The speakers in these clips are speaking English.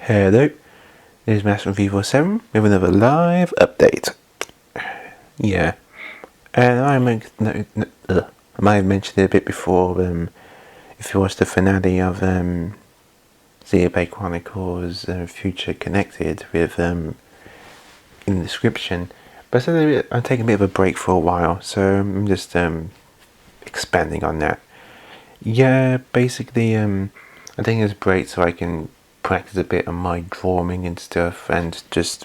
Hello, this is Master347 with another live update. Yeah, and I might have mentioned it a bit before. If you watched the finale of Xenoblade Chronicles Future Connected with in the description, but I said I'm taking a bit of a break for a while, so I'm just expanding on that. Yeah, basically, I'm taking this break so I can practice a bit on my drawing and stuff, and just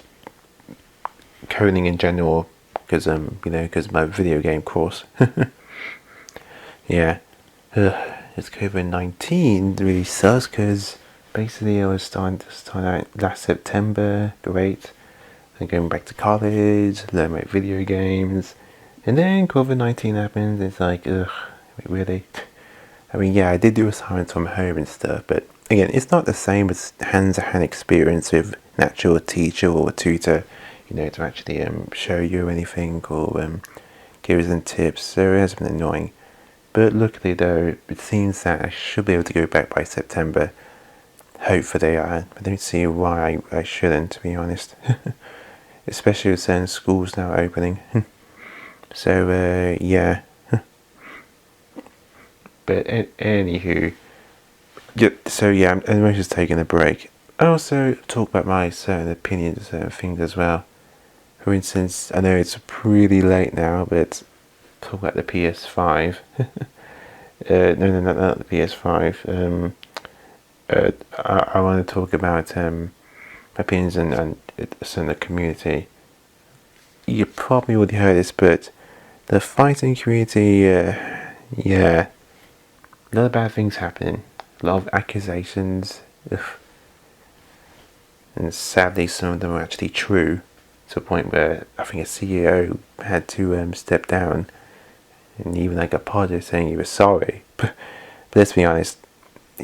coding in general, because because my video game course. Yeah, it's COVID-19 really sucks, because basically I was starting out last September, great, and going back to college, learn my video games, and then COVID-19 happens. It's like, ugh, really. I mean, yeah, I did do assignments from home and stuff, but again, it's not the same as hands-to-hand experience with an actual teacher or a tutor, to actually show you anything or give us some tips. So it has been annoying. But luckily, though, it seems that I should be able to go back by September. Hopefully, I don't see why I shouldn't, to be honest. Especially with certain schools now opening. So, yeah. But anywho, I'm just taking a break. I also talk about my certain opinions and things as well. For instance, I know it's pretty late now, but talk about the PS5. No, not the PS5. I want to talk about opinions and the community. You probably already heard this, but the fighting community, yeah. A lot of bad things happening, a lot of accusations, and sadly some of them are actually true, to a point where I think a CEO had to step down, and even apologized saying he was sorry. But let's be honest,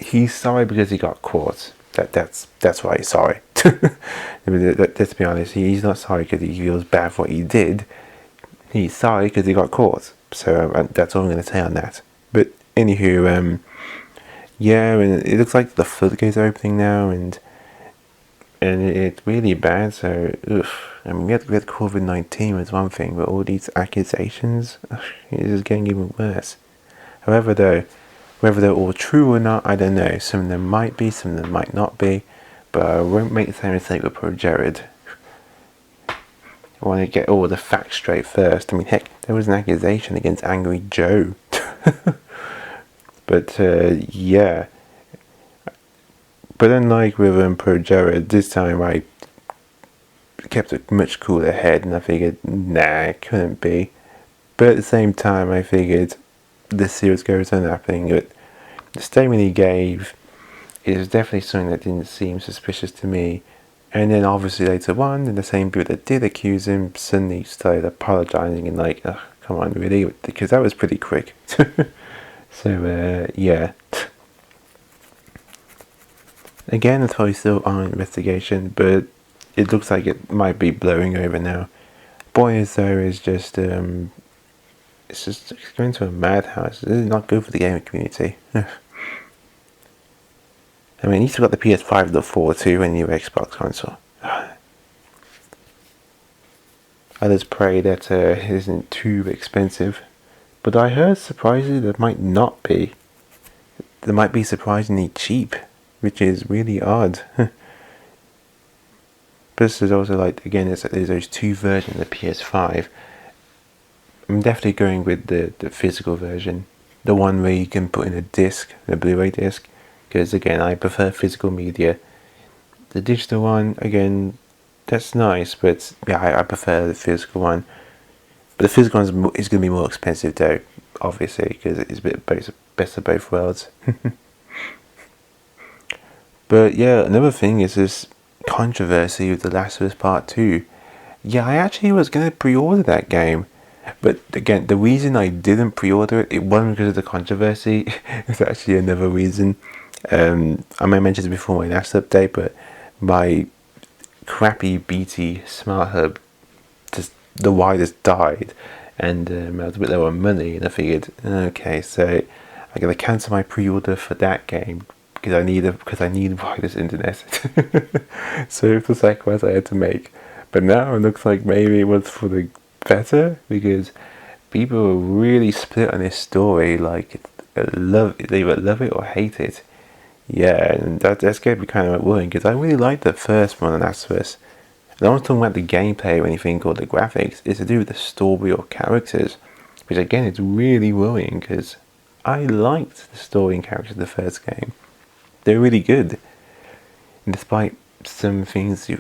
he's sorry because he got caught. That's why he's sorry. Let's be honest, he's not sorry because he feels bad for what he did. He's sorry because he got caught. So that's all I'm going to say on that. But anywho, yeah, and it looks like the floodgates are opening now, and it's really bad. So, I mean, we had COVID-19 was one thing, but all these accusations, it's just getting even worse. However, though, whether they're all true or not, I don't know. Some of them might be, some of them might not be, but I won't make the same mistake with poor Jared. I want to get all the facts straight first. I mean, heck, there was an accusation against Angry Joe. But yeah, but unlike with Pro Jared, this time I kept a much cooler head, and I figured, nah, it couldn't be. But at the same time, I figured the series goes on happening. But the statement he gave is definitely something that didn't seem suspicious to me. And then obviously later on, the same people that did accuse him suddenly started apologizing and ugh, come on, really? Because that was pretty quick. So, yeah. Again, it's probably still on investigation, but it looks like it might be blowing over now. Boys, though, is just, it's going to a madhouse. This is not good for the gaming community. I mean, he's got the PS5 to look forward to and new Xbox console. Others pray that it isn't too expensive. But I heard surprisingly that might not be. They might be surprisingly cheap, which is really odd. Plus there's also again, there's those two versions of the PS5. I'm definitely going with the physical version. The one where you can put in a disc, a Blu-ray disc. Because again, I prefer physical media. The digital one, again, that's nice, but yeah, I prefer the physical one. But the physical one is going to be more expensive, though, obviously, because it's a bit best of both worlds. But yeah, another thing is this controversy with The Last of Us Part 2. Yeah, I actually was going to pre-order that game. But again, the reason I didn't pre-order it wasn't because of the controversy. It's actually another reason. I may have mentioned it before my last update, but my crappy BT Smart Hub, the wires died, and I was a bit low on money, and I figured, okay, so I'm going to cancel my pre-order for that game, because I need wireless internet. So it was the sacrifice I had to make. But now it looks like maybe it was for the better, because people are really split on this story. Like, they either love it or hate it. Yeah, and that's going to be kind of worrying, because I really liked the first one, and that's first. And I'm not talking about the gameplay or anything or the graphics. It's to do with the story or characters, which again is really worrying, because I liked the story and characters of the first game. They're really good, and despite some things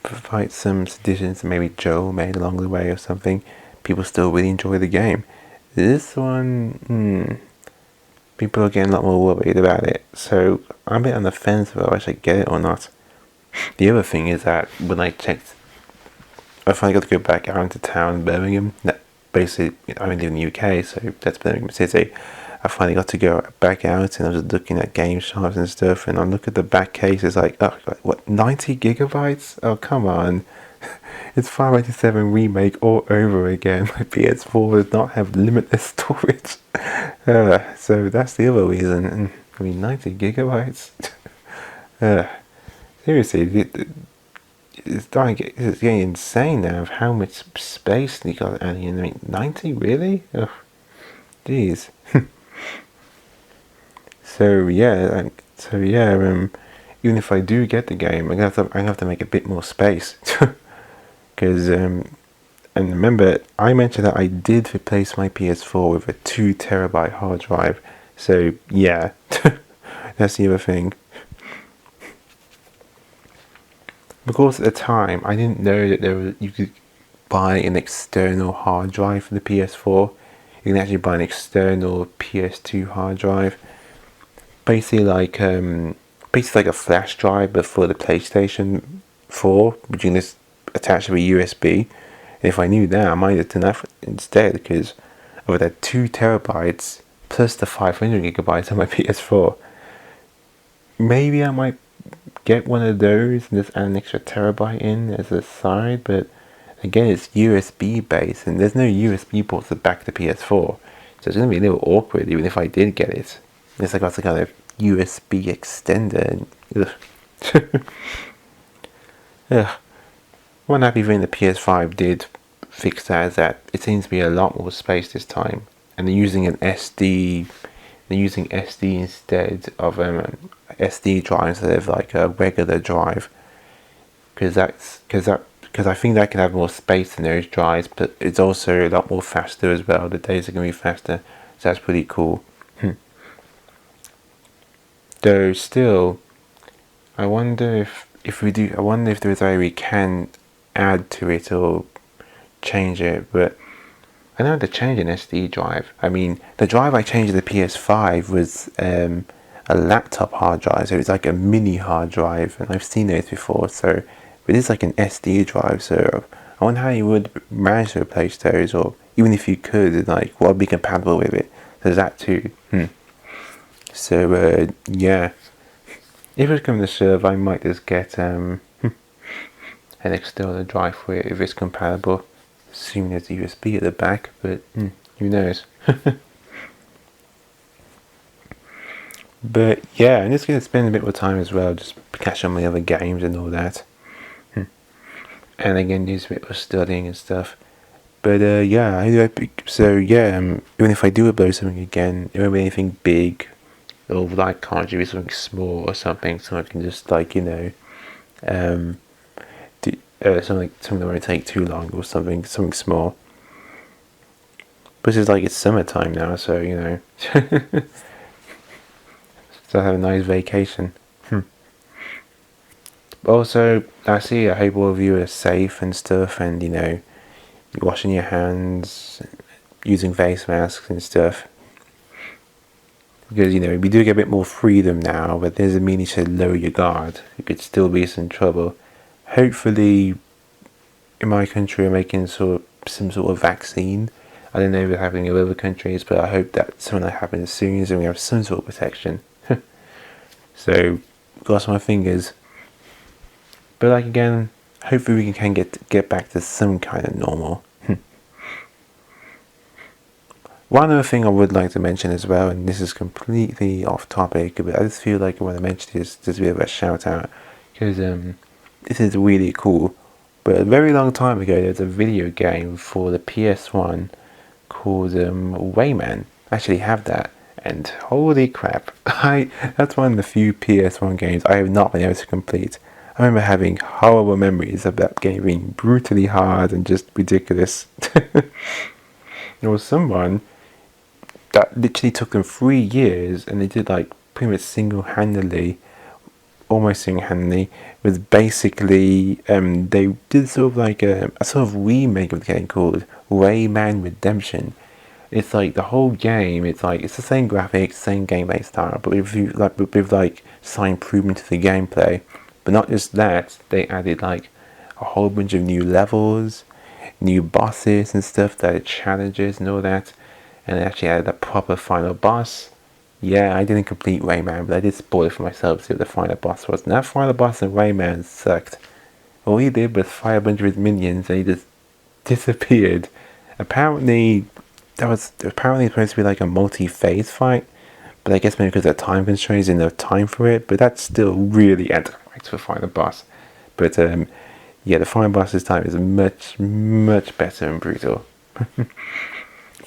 despite some suggestions that maybe Joe made along the way or something, people still really enjoy the game. This one, people are getting a lot more worried about it, so I'm a bit on the fence whether I should get it or not. The other thing is that when I checked, I finally got to go back out into town, Birmingham. That basically, I only live in the UK, so that's Birmingham City. I finally got to go back out, and I was looking at game shops and stuff, and I look at the back case, it's like, oh, what, 90 gigabytes? Oh, come on. It's 587 remake all over again. My PS4 does not have limitless storage. So that's the other reason. I mean, 90 gigabytes? Seriously, it's getting insane now of how much space you got. I mean, 90 really? Oh, jeez. So yeah, even if I do get the game, I'm gonna have to make a bit more space, because and remember, I mentioned that I did replace my PS4 with a 2 terabyte hard drive. So yeah, that's the other thing. Of course, at the time, I didn't know that you could buy an external hard drive for the PS4. You can actually buy an external PS2 hard drive. Basically like a flash drive, but for the PlayStation 4, which you can just attach to a USB. And if I knew that, I might have done that instead, because of that 2 terabytes plus the 500 gigabytes on my PS4. Maybe I might get one of those and just add an extra terabyte in as a side, but again, it's USB based, and there's no USB ports to back the PS4, so it's going to be a little awkward even if I did get it. It's like a kind of USB extender. One happy thing the PS5 did fix that is that it seems to be a lot more space this time, and they're using an SD. They're using SD instead of SD drive instead of like a regular drive, because I think that can have more space than those drives, but it's also a lot more faster as well. The days are going to be faster, so that's pretty cool. Though still, I wonder if there is a way we can add to it or change it, but I know to change an SD drive. I mean, the drive I changed to the PS5 was a laptop hard drive, so it's like a mini hard drive, and I've seen those before, so it is like an SD drive, so I wonder how you would manage to replace those, or even if you could, like, what would be compatible with it. There's that too. So, yeah. If it's coming to serve, I might just get an external drive for it if it's compatible. Assuming there's USB at the back, but who knows. But yeah, I'm just going to spend a bit more time as well, just catch on my other games and all that. And again, do a bit of studying and stuff. But yeah, even if I do upload something again, it won't be anything big, or like can't do something small or something, so I can just like, do something that won't take too long, or something small. But it's like it's summertime now, so so I have a nice vacation. Also, lastly, I hope all of you are safe and stuff, and you're washing your hands, using face masks and stuff. Because we do get a bit more freedom now, but there's a meaning you should lower your guard. It could still be some trouble. Hopefully, in my country, we're making some sort of vaccine. I don't know if it's happening in other countries, but I hope that something that happens soon, and we have some sort of protection. So, cross my fingers. But like again, hopefully we can get back to some kind of normal. One other thing I would like to mention as well, and this is completely off topic, but I just feel like I want to mention this, just a bit of a shout out, because this is really cool. But a very long time ago, there was a video game for the PS1 called Rayman. I actually have that, and holy crap, that's one of the few PS1 games I have not been able to complete. I remember having horrible memories of that game being brutally hard and just ridiculous. There was someone that literally took them 3 years, and they did like pretty much almost single-handedly, was basically they did sort of like a sort of remake of the game called Rayman Redemption. It's like the whole game. It's like it's the same graphics, same gameplay style, but with slight improvement to the gameplay. But not just that, they added like a whole bunch of new levels, new bosses and stuff, that challenges and all that, and they actually added a proper final boss. Yeah, I didn't complete Rayman, but I did spoil it for myself to see what the final boss was. And that final boss in Rayman sucked. All he did was fire a bunch of his minions and he just disappeared. Apparently, that was supposed to be like a multi-phase fight, but I guess maybe because of time constraints, didn't have time for it. But that's still really anticlimactic for final boss. But yeah, the final boss this time is much, much better and brutal.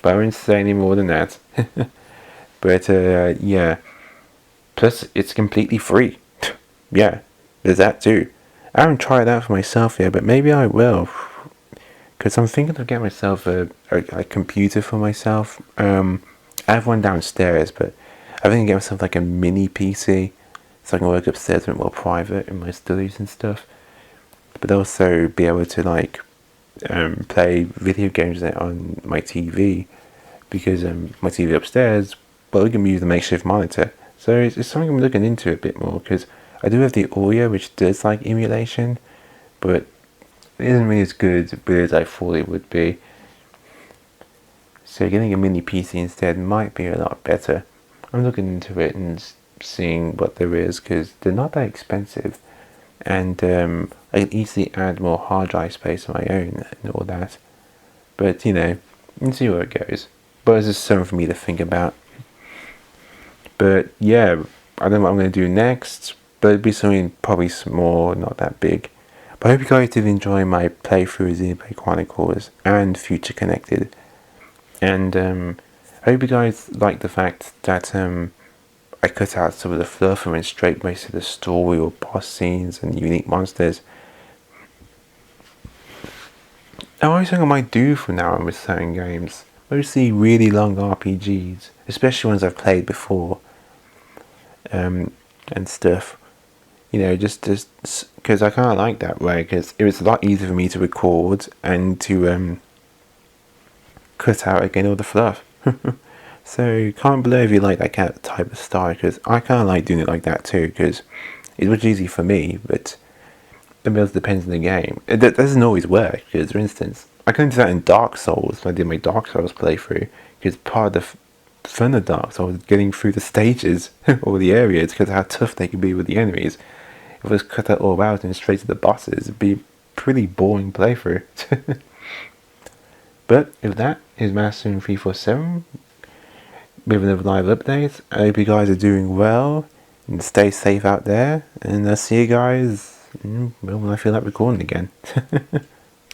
But I won't say any more than that. But yeah, plus it's completely free. Yeah, there's that too. I haven't tried it out for myself yet, but maybe I will. Because I'm thinking of getting myself a computer for myself. I have one downstairs, but I think I get myself like a mini PC, so I can work upstairs a bit more private in my studies and stuff. But also be able to like play video games on my TV, because my TV upstairs, well, we can use the makeshift monitor. So it's something I'm looking into a bit more, because I do have the Oreo, which does like emulation, but it isn't really as good as I thought it would be. So getting a mini PC instead might be a lot better. I'm looking into it and seeing what there is, because they're not that expensive, and I can easily add more hard drive space on my own and all that. But you know, you can see where it goes. But it's just something for me to think about. But yeah, I don't know what I'm going to do next, but it'll be something probably small, not that big. But I hope you guys did enjoy my playthrough of Xenoblade Chronicles and Future Connected. And I hope you guys like the fact that I cut out some of the fluff and went straight to the story or boss scenes and unique monsters. Now, I think I might do from now on with certain games, mostly really long RPGs, especially ones I've played before, and stuff. You know, just because I kind of like that way, because it was a lot easier for me to record and to cut out again all the fluff. So comment below if you like that kind of type of style, because I kind of like doing it like that too, because it was easy for me, but it also depends on the game. It doesn't always work, because for instance, I couldn't do that in Dark Souls when I did my Dark Souls playthrough, because part of the fun of Dark Souls was getting through the stages or the areas, because how tough they could be with the enemies. If I just cut that all out and straight to the bosses, it'd be a pretty boring playthrough. But if that is Master 347 with another live update, I hope you guys are doing well and stay safe out there, and I'll see you guys when I feel like recording again.